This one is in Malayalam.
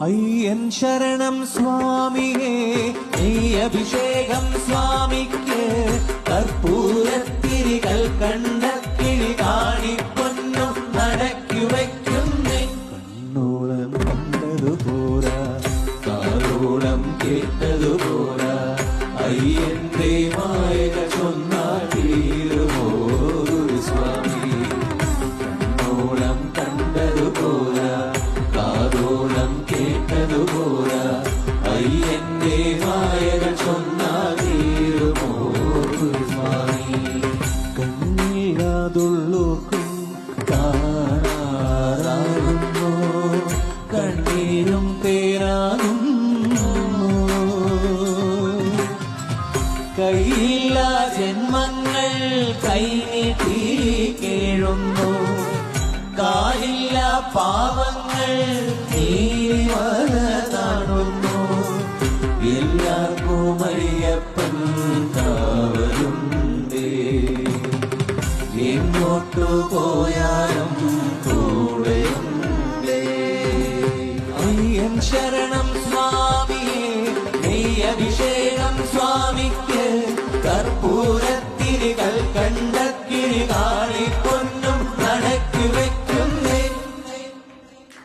അയ്യൻ ശരണം സ്വാമിയേ, അഭിഷേകം സ്വാമിക്ക് കർപ്പൂരത്തിരികൾ കണ്ടക്കിളി കാണിപ്പൊന്നു നടക്കി വയ്ക്കുന്നേ. കണ്ണോളം കണ്ടതുപോരാ, കാതോളം കേട്ടതുപോരാ, അയ്യന്റെ മായക ചൊന്നാൽ തീരുമോ സ്വാമി. കണ്ണോളം കണ്ടതുപോരാ, കാതോളം കേട്ടതുപോരാ, അയ്യന്റെ മായക ചൊന്നാൽ തീരുമോ സ്വാമി. കണ്ണില്ലാതുള്ളൂർക്കും കാണാറാകുന്നു, കണ്ണീരും തേരാകുന്നു. കൈയില്ല ജന്മങ്ങൾ കൈനീട്ടി കേഴുന്നു, കാലില്ല പാവങ്ങൾ നീരിമലതാണുന്നു. എല്ലാവർക്കും അയ്യപ്പൻ കാവലുണ്ടേ, എങ്ങോട്ടു പോയാലും കൂടെയുണ്ടേ. അയ്യൻ ശരണം സ്വാമിയേ, അഭിഷേകം